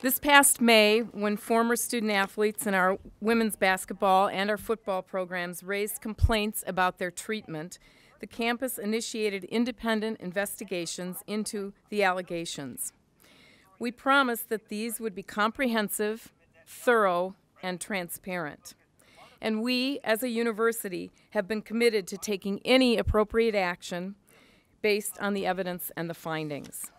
This past May, when former student athletes in our women's basketball and our football programs raised complaints about their treatment, the campus initiated independent investigations into the allegations. We promised that these would be comprehensive, thorough, and transparent. And we, as a university, have been committed to taking any appropriate action based on the evidence and the findings.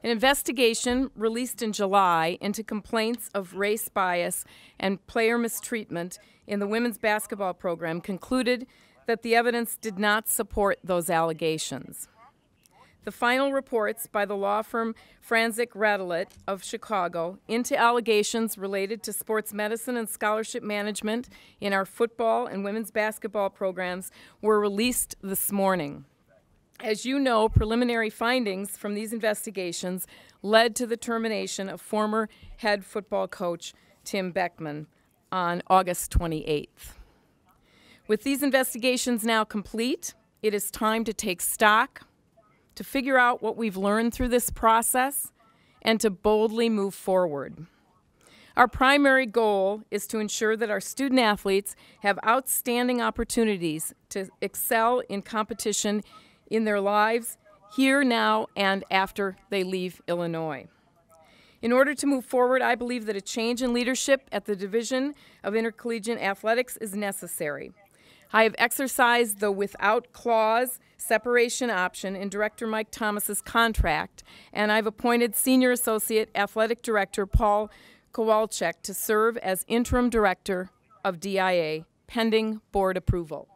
An investigation released in July into complaints of race bias and player mistreatment in the women's basketball program concluded that the evidence did not support those allegations. The final reports by the law firm Franzik Radelet of Chicago into allegations related to sports medicine and scholarship management in our football and women's basketball programs were released this morning. As you know, preliminary findings from these investigations led to the termination of former head football coach Tim Beckman on August 28th. With these investigations now complete, it is time to take stock, to figure out what we've learned through this process, and to boldly move forward. Our primary goal is to ensure that our student athletes have outstanding opportunities to excel in competition in their lives, here, now, and after they leave Illinois. In order to move forward, I believe that a change in leadership at the Division of Intercollegiate Athletics is necessary. I have exercised the without clause separation option in Director Mike Thomas's contract, and I've appointed Senior Associate Athletic Director Paul Kowalczyk to serve as Interim Director of DIA, pending board approval.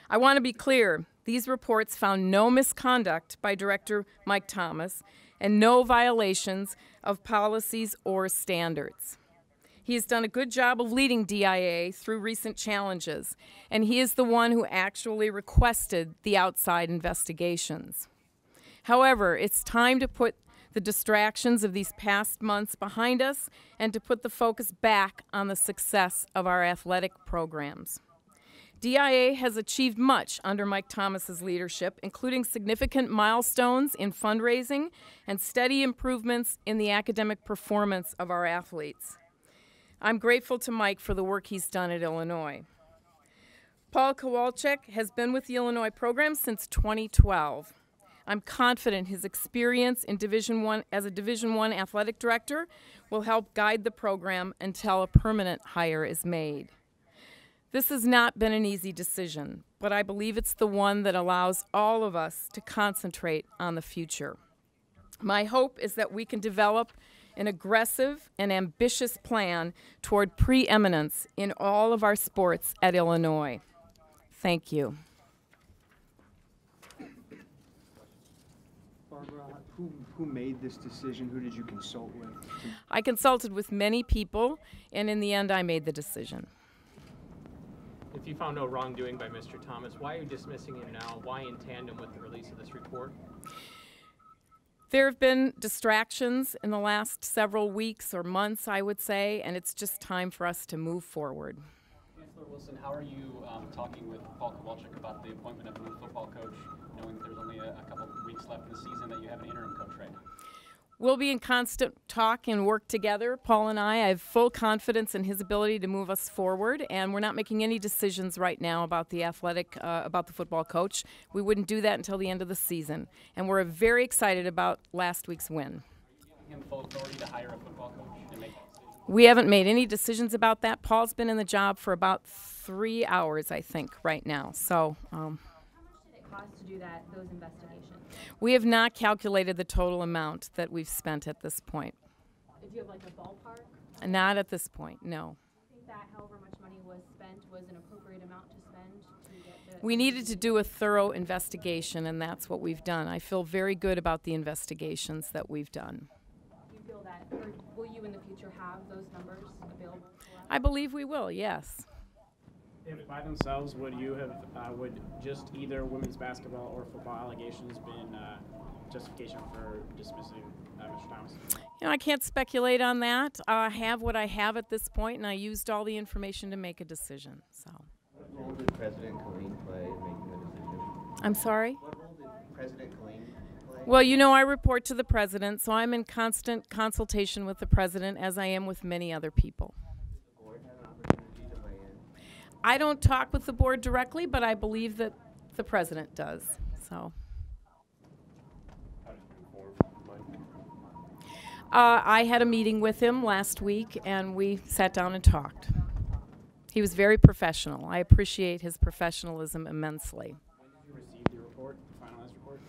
I want to be clear. These reports found no misconduct by Director Mike Thomas and no violations of policies or standards. He has done a good job of leading DIA through recent challenges, and he is the one who actually requested the outside investigations. However, it's time to put the distractions of these past months behind us and to put the focus back on the success of our athletic programs. DIA has achieved much under Mike Thomas's leadership, including significant milestones in fundraising and steady improvements in the academic performance of our athletes. I'm grateful to Mike for the work he's done at Illinois. Paul Kowalczyk has been with the Illinois program since 2012. I'm confident his experience in as a Division I athletic director will help guide the program until a permanent hire is made. This has not been an easy decision, but I believe it's the one that allows all of us to concentrate on the future. My hope is that we can develop an aggressive and ambitious plan toward preeminence in all of our sports at Illinois. Thank you. Barbara, who made this decision? Who did you consult with? I consulted with many people, and in the end, I made the decision. If you found no wrongdoing by Mr. Thomas, why are you dismissing him now? Why in tandem with the release of this report? There have been distractions in the last several weeks or months, I would say, and it's just time for us to move forward. Chancellor Wilson, how are you talking with Paul Kowalczyk about the appointment of a new football coach, knowing that there's only a couple of weeks left in the season, that you have an interim coach right now? We'll be in constant talk and work together, Paul and I. I have full confidence in his ability to move us forward, and we're not making any decisions right now about the about the football coach. We wouldn't do that until the end of the season, and we're very excited about last week's win. Are you giving him full authority to hire a football coach and make that decision? We haven't made any decisions about that. Paul's been in the job for about 3 hours, I think, right now. So. How much did it cost to do those investigations? We have not calculated the total amount that we've spent at this point. Do you have like a ballpark? Not at this point, no. I think that however much money was spent was an appropriate amount to spend to get the... We needed to do a thorough investigation, and that's what we've done. I feel very good about the investigations that we've done. Do you feel that, or will you in the future have those numbers available to us? I believe we will, yes. If by themselves, would you have, would just either women's basketball or football allegations been justification for dismissing Mr. Thomas? You know, I can't speculate on that. I have what I have at this point, and I used all the information to make a decision. So. What role did President Colleen play in making the decision? I'm sorry? What role did President Colleen play Well, you know, I report to the president, so I'm in constant consultation with the president, as I am with many other people. I don't talk with the board directly, but I believe that the president does. So. I had a meeting with him last week, and we sat down and talked. He was very professional. I appreciate his professionalism immensely. When did you receive the report, the finalized report?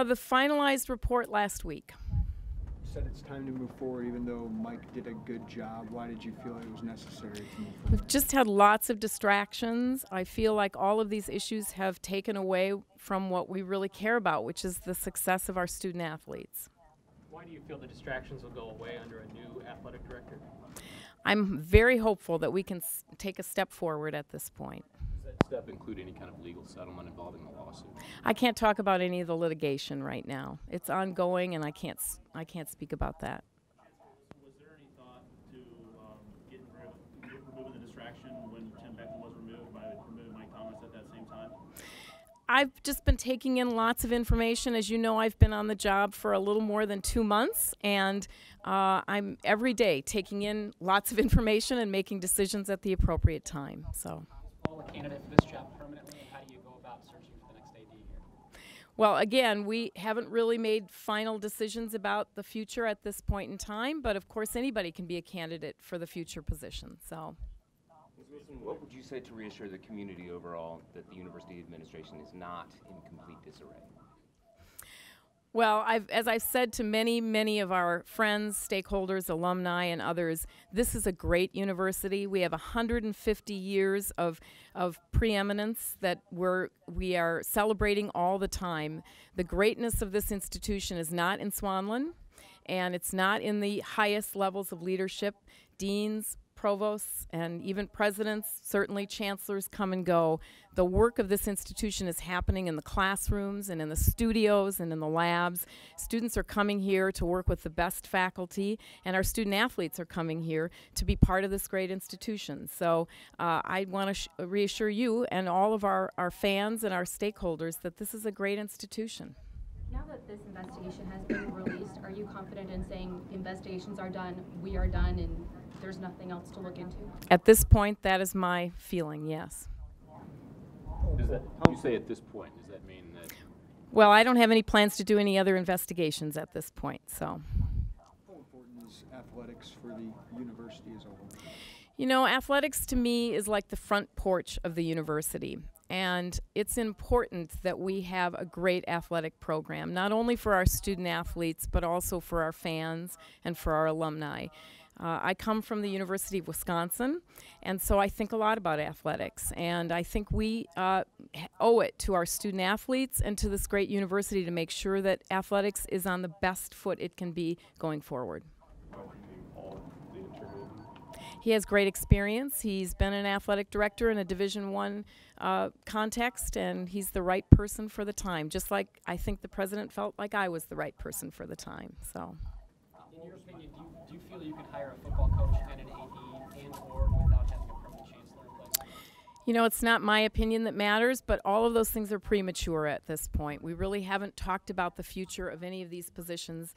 The finalized report last week. You said it's time to move forward, even though Mike did a good job. Why did you feel it was necessary to move forward? We've just had lots of distractions. I feel like all of these issues have taken away from what we really care about, which is the success of our student athletes. Why do you feel the distractions will go away under a new athletic director? I'm very hopeful that we can take a step forward at this point. Does that step include any kind of legal settlement involving the lawsuit? I can't talk about any of the litigation right now. It's ongoing, and I can't speak about that. Was there any thought to removing the distraction when Tim Beckham was removed by removing Mike Thomas at that same time? I've just been taking in lots of information. As you know, I've been on the job for a little more than 2 months, and I'm every day taking in lots of information and making decisions at the appropriate time. So. Is Paul a candidate for this job permanently, and how do you go about searching for the next AD here? Well, again, we haven't really made final decisions about the future at this point in time, but of course anybody can be a candidate for the future position. So. What would you say to reassure the community overall that the university administration is not in complete disarray? Well, as I've said to many of our friends, stakeholders, alumni, and others, this is a great university. We have 150 years of preeminence that we are celebrating all the time. The greatness of this institution is not in Swanland, and it's not in the highest levels of leadership. Deans, provosts, and even presidents, certainly chancellors come and go. The work of this institution is happening in the classrooms and in the studios and in the labs. Students are coming here to work with the best faculty, and our student athletes are coming here to be part of this great institution. So I want to reassure you and all of our fans and our stakeholders that this is a great institution. Now that this investigation has been released, are you confident in saying the investigations are done, we are done, and there's nothing else to look into? At this point, that is my feeling, yes. Does that, you say at this point, does that mean that? Well, I don't have any plans to do any other investigations at this point, so. How important is athletics for the university as a whole? You know, athletics to me is like the front porch of the university. And it's important that we have a great athletic program, not only for our student athletes, but also for our fans and for our alumni. I come from the University of Wisconsin, and so I think a lot about athletics. And I think we owe it to our student athletes and to this great university to make sure that athletics is on the best foot it can be going forward. He has great experience. He's been an athletic director in a Division I context, and he's the right person for the time, just like I think the president felt like I was the right person for the time. So. In your opinion, do you feel you could hire a football coach and an AD and or without having a permanent chancellor in place? You know, it's not my opinion that matters, but all of those things are premature at this point. We really haven't talked about the future of any of these positions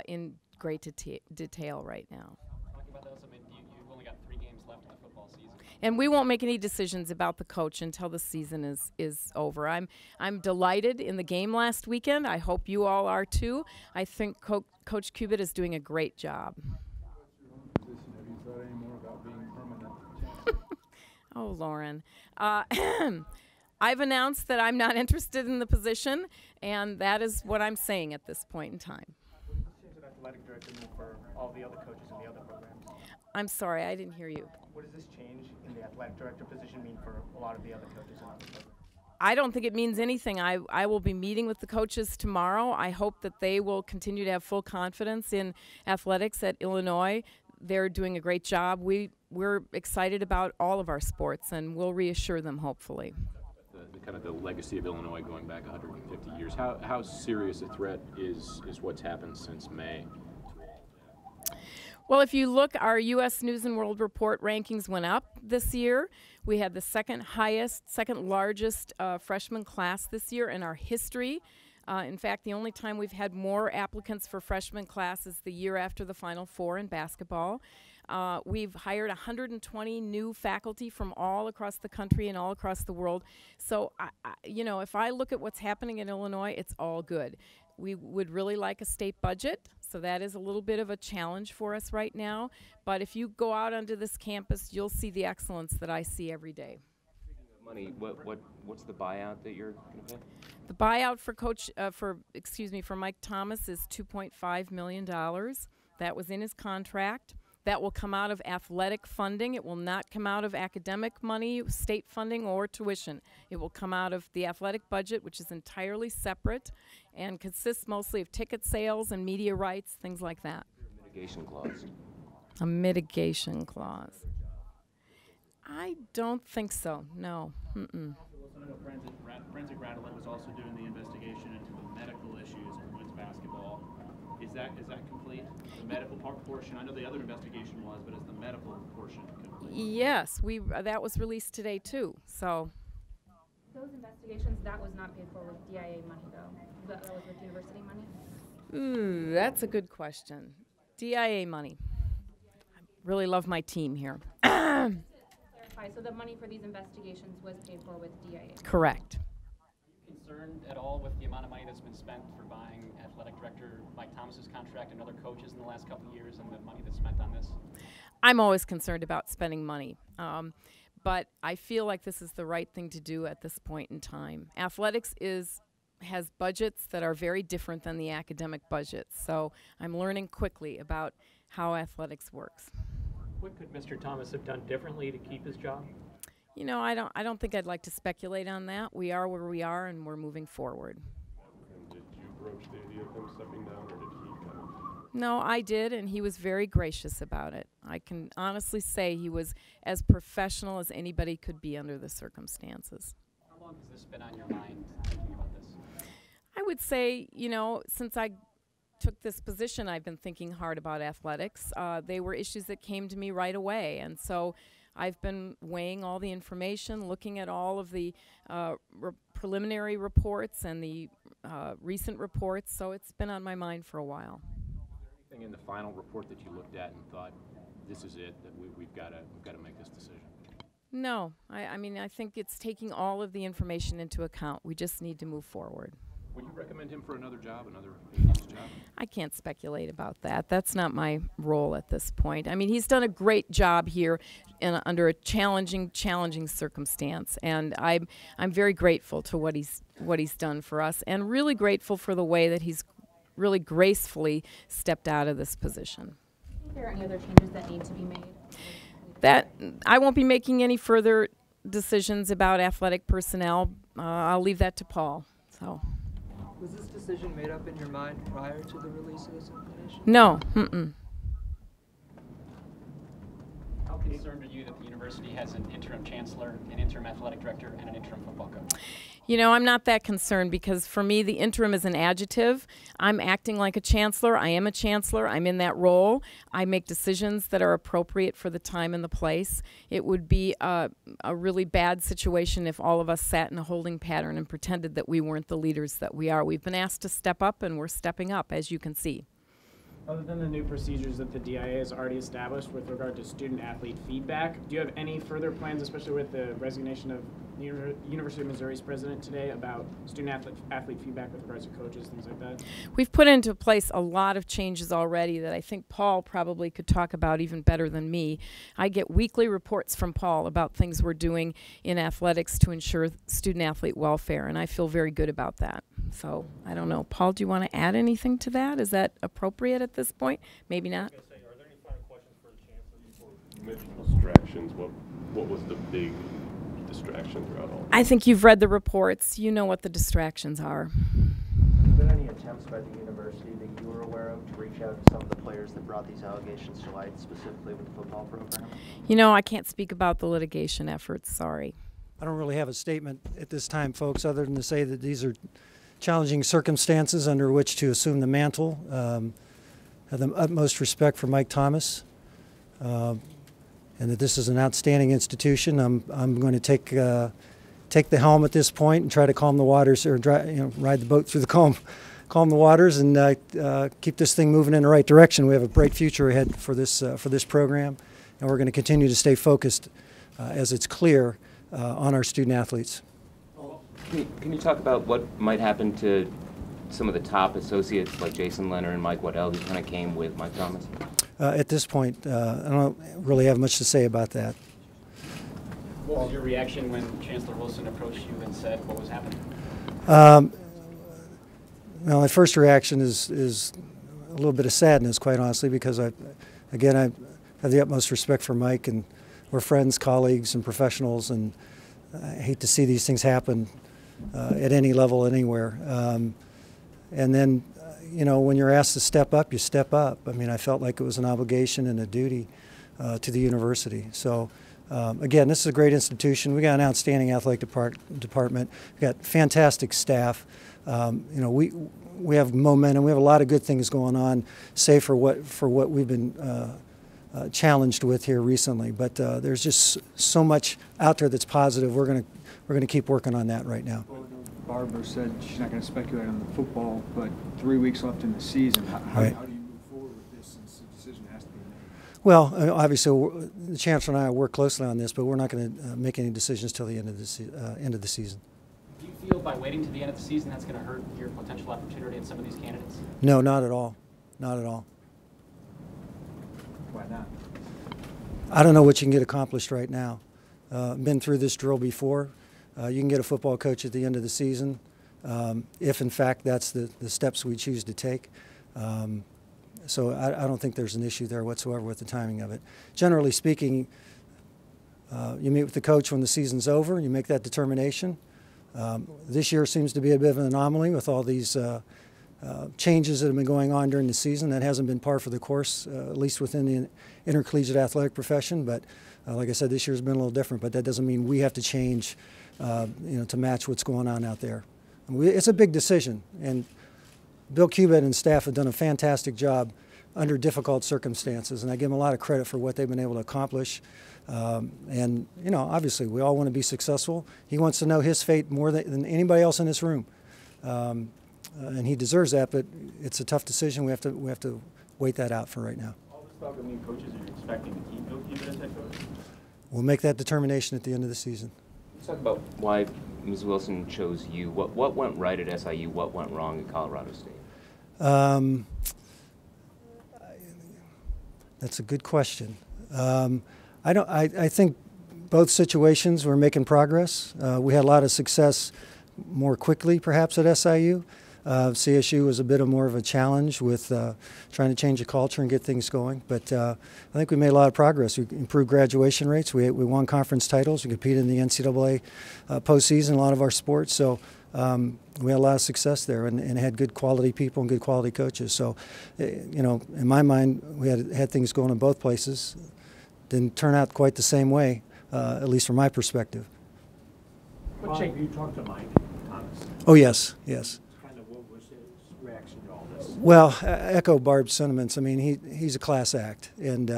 in great detail right now. Talking about those, I mean, you've only got 3 games left in the football season. And we won't make any decisions about the coach until the season is over. I'm delighted in the game last weekend. I hope you all are too. I think Coach Cubitt is doing a great job. Have you thought any more about being permanent chancellor? Oh, Lauren. I've announced that I'm not interested in the position, and that is what I'm saying at this point in time. What does this change an athletic director mean for all the other coaches in the other programs? I'm sorry, I didn't hear you. What does this change in the athletic director position mean for a lot of the other coaches in other programs? I don't think it means anything. I will be meeting with the coaches tomorrow. I hope that they will continue to have full confidence in athletics at Illinois. They're doing a great job. We're excited about all of our sports, and we'll reassure them, hopefully. The kind of the legacy of Illinois going back 150 years. How serious a threat is what's happened since May? Well, if you look, our U.S. News and World Report rankings went up this year. We had the second largest freshman class this year in our history. In fact, the only time we've had more applicants for freshman class is the year after the Final Four in basketball. We've hired 120 new faculty from all across the country and all across the world. So, you know, if I look at what's happening in Illinois, it's all good. We would really like a state budget, so that is a little bit of a challenge for us right now. But if you go out onto this campus, you'll see the excellence that I see every day. Money, what's the buyout that you're going to pay? The buyout for Mike Thomas is $2.5 million. That was in his contract. That will come out of athletic funding. It will not come out of academic money, state funding, or tuition. It will come out of the athletic budget, which is entirely separate and consists mostly of ticket sales and media rights, things like that. Mitigation clause. A mitigation clause. I don't think so, no. Forensic Rattler was also doing the investigation into the medical issues in women's basketball. Is that complete? The medical portion, I know the other investigation was, but is the medical portion complete? Yes, that was released today too. So Those investigations, that was not paid for with DIA money though. That was with university money? ooh, that's a good question. DIA money. I really love my team here. So the money for these investigations was paid for with DIA? Correct. Concerned at all with the amount of money that's been spent for buying athletic director Mike Thomas's contract and other coaches in the last couple of years, and the money that's spent on this? I'm always concerned about spending money, but I feel like this is the right thing to do at this point in time. Athletics has budgets that are very different than the academic budgets, so I'm learning quickly about how athletics works. What could Mr. Thomas have done differently to keep his job? You know, I don't think I'd like to speculate on that. We are where we are, and we're moving forward. And did you broach the idea of him stepping down, or did he kind of? No, I did, and he was very gracious about it. I can honestly say he was as professional as anybody could be under the circumstances. How long has this been on your mind, thinking about this? I would say, you know, since I took this position, I've been thinking hard about athletics. They were issues that came to me right away, and so I've been weighing all the information, looking at all of the preliminary reports and the recent reports, so it's been on my mind for a while. Anything in the final report that you looked at and thought, this is it, that we've got to make this decision? No, I mean, I think it's taking all of the information into account. We just need to move forward. Would you recommend him for another job, another enhanced job? I can't speculate about that. That's not my role at this point. I mean, he's done a great job here under a challenging circumstance, and I'm very grateful to what he's done for us, and really grateful for the way that he's really gracefully stepped out of this position. Are there any other changes that need to be made? That I won't be making any further decisions about athletic personnel. I'll leave that to Paul. So. Was this decision made up in your mind prior to the release of this information? No. How concerned are you that the university has an interim chancellor, an interim athletic director, and an interim football coach? You know, I'm not that concerned because for me the interim is an adjective. I'm acting like a chancellor. I am a chancellor. I'm in that role. I make decisions that are appropriate for the time and the place. It would be a really bad situation if all of us sat in a holding pattern and pretended that we weren't the leaders that we are. We've been asked to step up, and we're stepping up, as you can see. Other than the new procedures that the DIA has already established with regard to student-athlete feedback, do you have any further plans, especially with the resignation of University of Missouri's president today, about student-athlete feedback with regards to coaches, things like that? We've put into place a lot of changes already that I think Paul probably could talk about even better than me. I get weekly reports from Paul about things we're doing in athletics to ensure student-athlete welfare, and I feel very good about that. So, I don't know. Paul, do you want to add anything to that? Is that appropriate at this point? Maybe not. Are there any final questions for the chancellor? You mentioned distractions. What was the big distraction throughout all? I think you've read the reports. You know what the distractions are. Have there been any attempts by the university that you were aware of to reach out to some of the players that brought these allegations to light, specifically with the football program? You know, I can't speak about the litigation efforts. Sorry. I don't really have a statement at this time, folks, other than to say that these are challenging circumstances under which to assume the mantle. Have the utmost respect for Mike Thomas, and that this is an outstanding institution. I'm going to take take the helm at this point and try to calm the waters, or ride the boat through the calm the waters, and keep this thing moving in the right direction. We have a bright future ahead for this program, and we're going to continue to stay focused, as it's clear, on our student athletes. Can you talk about what might happen to some of the top associates like Jason Leonard and Mike Waddell, who kind of came with Mike Thomas? At this point, I don't really have much to say about that. What was your reaction when Chancellor Wilson approached you and said what was happening? Well, my first reaction is a little bit of sadness, quite honestly, because I have the utmost respect for Mike, and we're friends, colleagues, and professionals, and I hate to see these things happen at any level, anywhere. And then, when you're asked to step up, you step up. I mean, I felt like it was an obligation and a duty to the university. So, again, this is a great institution. We got an outstanding athletic department. We got fantastic staff. We have momentum. We have a lot of good things going on, save for what we've been challenged with here recently. But there's just so much out there that's positive. We're gonna keep working on that right now. Barbara said she's not going to speculate on the football, but 3 weeks left in the season. How do you move forward with this, since the decision has to be made? Well, obviously, the Chancellor and I work closely on this, but we're not going to make any decisions till the end of the season. Do you feel by waiting to the end of the season that's going to hurt your potential opportunity in some of these candidates? No, not at all. Not at all. Why not? I don't know what you can get accomplished right now. Been through this drill before. You can get a football coach at the end of the season, if in fact that's the steps we choose to take. So I don't think there's an issue there whatsoever with the timing of it. Generally speaking, you meet with the coach when the season's over, you make that determination. This year seems to be a bit of an anomaly with all these changes that have been going on during the season. That hasn't been par for the course, at least within the intercollegiate athletic profession. But like I said, this year's been a little different, but that doesn't mean we have to change to match what's going on out there. It's a big decision, and Bill Cubit and staff have done a fantastic job under difficult circumstances, and I give them a lot of credit for what they've been able to accomplish. And obviously, we all want to be successful. He wants to know his fate more than anybody else in this room, and he deserves that. But it's a tough decision. We have to wait that out for right now. All this talk of new coaches, are you expecting to keep Bill Cubit as head coach? We'll make that determination at the end of the season. Let's talk about why Ms. Wilson chose you. What went right at SIU? What went wrong at Colorado State? That's a good question. I think both situations we're making progress. We had a lot of success more quickly, perhaps, at SIU. CSU was a bit more of a challenge with trying to change the culture and get things going. But I think we made a lot of progress. We improved graduation rates. We won conference titles. We competed in the NCAA postseason in a lot of our sports. So we had a lot of success there, and had good quality people and good quality coaches. So, in my mind, we had things going in both places. Didn't turn out quite the same way, at least from my perspective. Have you talked to Mike Thomas? Oh, yes, yes. What was his reaction to all this? Well, echo Barb's sentiments. I mean, he's a class act, and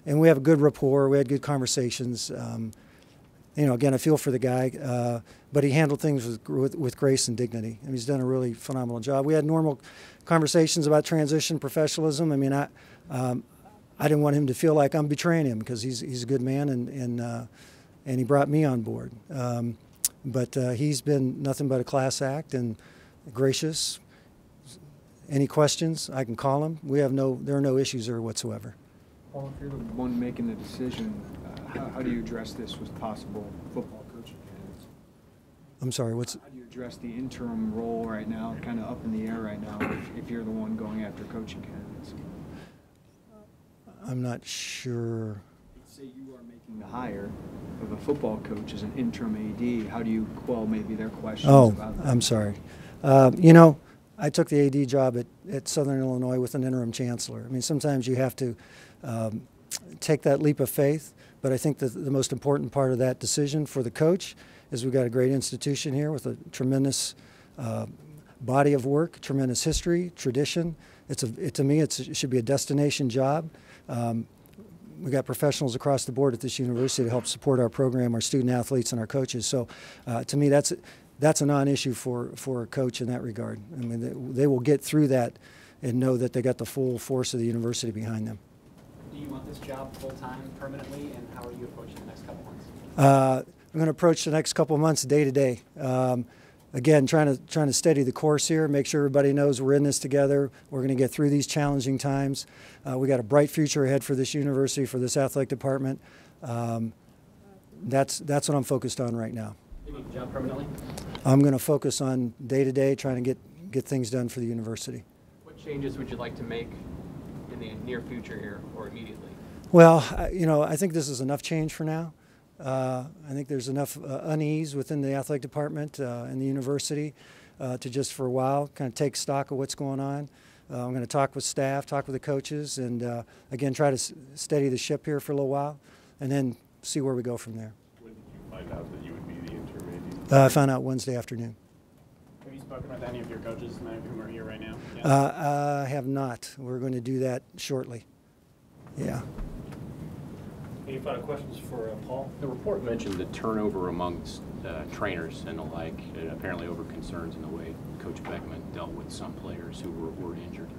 we have a good rapport. We had good conversations. Again, I feel for the guy, but he handled things with grace and dignity. And he's done a really phenomenal job. We had normal conversations about transition, professionalism. I mean, I didn't want him to feel like I'm betraying him, because he's a good man, and he brought me on board. But he's been nothing but a class act and gracious. Any questions, I can call him. There are no issues there whatsoever. Paul, if you're the one making the decision, how do you address this with possible football coaching candidates? I'm sorry, how do you address the interim role right now, kind of up in the air right now, if you're the one going after coaching candidates? I'm not sure. Say you are making the hire of a football coach as an interim AD. How do you quell maybe their questions about that? I'm sorry. I took the AD job at Southern Illinois with an interim chancellor. I mean, sometimes you have to take that leap of faith, but I think that the most important part of that decision for the coach is we've got a great institution here with a tremendous body of work, tremendous history, tradition. To me, it should be a destination job. we got professionals across the board at this university to help support our program, our student athletes, and our coaches. So, to me, that's a non-issue for a coach in that regard. I mean, they will get through that and know that they got the full force of the university behind them. Do you want this job full-time permanently, and how are you approaching the next couple months? I'm going to approach the next couple of months day to day. Again, trying to steady the course here, make sure everybody knows we're in this together. We're going to get through these challenging times. We got a bright future ahead for this university, for this athletic department. That's what I'm focused on right now. Do you need a job permanently? I'm going to focus on day to day, trying to get things done for the university. What changes would you like to make in the near future here or immediately? Well, I think this is enough change for now. I think there's enough unease within the athletic department and the university to just for a while kind of take stock of what's going on. I'm going to talk with staff, talk with the coaches, and again try to steady the ship here for a little while, and then see where we go from there. When did you find out that you would be the interim AD? I found out Wednesday afternoon. Have you spoken with any of your coaches, many of whom are here right now? I have not. We're going to do that shortly. Yeah. Any final questions for Paul? The report mentioned the turnover amongst trainers and the like, apparently over concerns in the way Coach Beckman dealt with some players who were injured.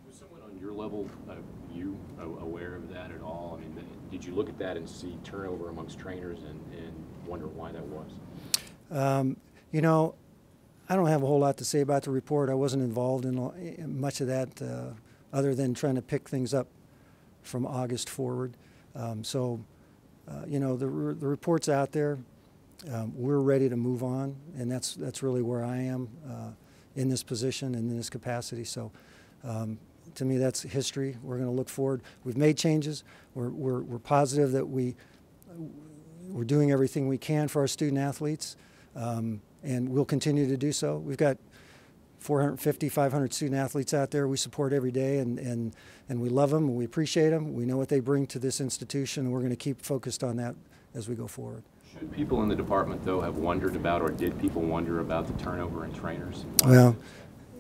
Was someone on your level, you aware of that at all? I mean, did you look at that and see turnover amongst trainers and wonder why that was? I don't have a whole lot to say about the report. I wasn't involved in much of that other than trying to pick things up from August forward. The report's out there. We're ready to move on, and that's really where I am in this position and in this capacity. So, to me, that's history. We're going to look forward. We've made changes. We're positive that we're doing everything we can for our student athletes, and we'll continue to do so. We've got 450, 500 student athletes out there we support every day, and we love them, and we appreciate them. We know what they bring to this institution, and we're going to keep focused on that as we go forward. Should people in the department, though, have wondered about, or did people wonder about the turnover in trainers? Well,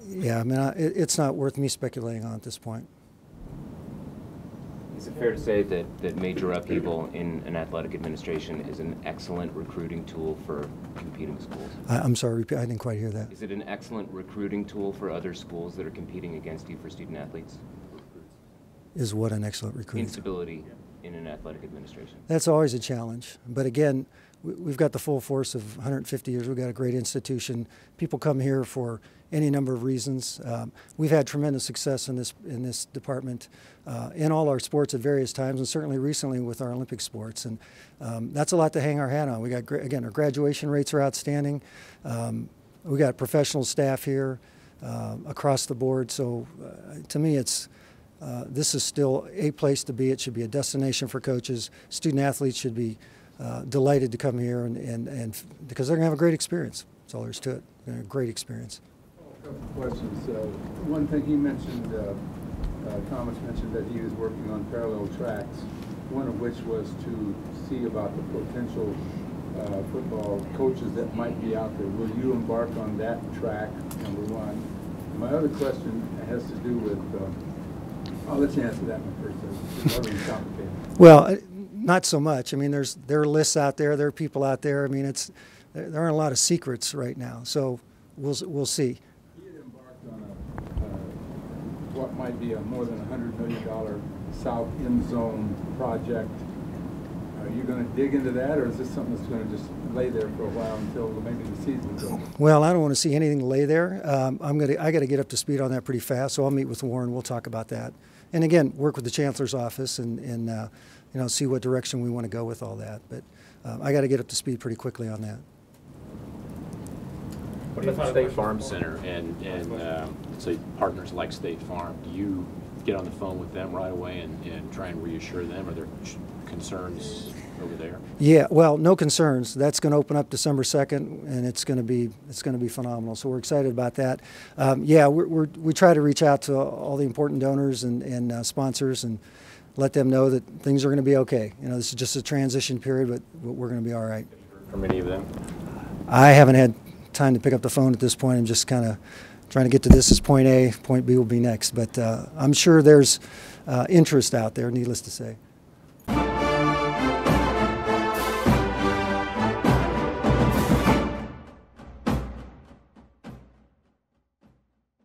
yeah, I mean, it's not worth me speculating on at this point. Is it fair to say that major upheaval in an athletic administration is an excellent recruiting tool for competing schools? I'm sorry, I didn't quite hear that. Is it an excellent recruiting tool for other schools that are competing against you for student athletes? Is what an excellent recruiting tool? Instability in an athletic administration. That's always a challenge. But again, we've got the full force of 150 years. We've got a great institution. People come here for any number of reasons. We've had tremendous success in this department in all our sports at various times, and certainly recently with our Olympic sports. And that's a lot to hang our hat on. We got again, our graduation rates are outstanding. We got professional staff here across the board. So to me, this is still a place to be. It should be a destination for coaches. Student athletes should be delighted to come here and because they're going to have a great experience. That's all there is to it. A great experience. A couple of questions. One thing he mentioned, Thomas mentioned that he was working on parallel tracks, one of which was to see about the potential football coaches that might be out there. Will you embark on that track, number one? And my other question has to do with, I'll let you answer that one first. It's rather complicated. Well, not so much. I mean, there are lists out there. There are people out there. I mean, there aren't a lot of secrets right now. So we'll see. He had embarked on what might be a more than $100 million South End Zone project. Are you going to dig into that, or is this something that's going to just lay there for a while until maybe the season's over? Well, I don't want to see anything lay there. I got to get up to speed on that pretty fast. So I'll meet with Warren. We'll talk about that, and again, work with the Chancellor's office and see what direction we want to go with all that. But I got to get up to speed pretty quickly on that. What about State Farm Center and let's say partners like State Farm? Do you get on the phone with them right away and try and reassure them? Are there concerns over there? Yeah, well, no concerns. That's going to open up December 2nd, and it's going to be phenomenal. So we're excited about that. We try to reach out to all the important donors and sponsors and let them know that things are going to be okay. This is just a transition period, but we're going to be all right. From any of them? I haven't had time to pick up the phone at this point. I'm just kind of trying to get to this as point A. Point B will be next. But I'm sure there's interest out there, needless to say.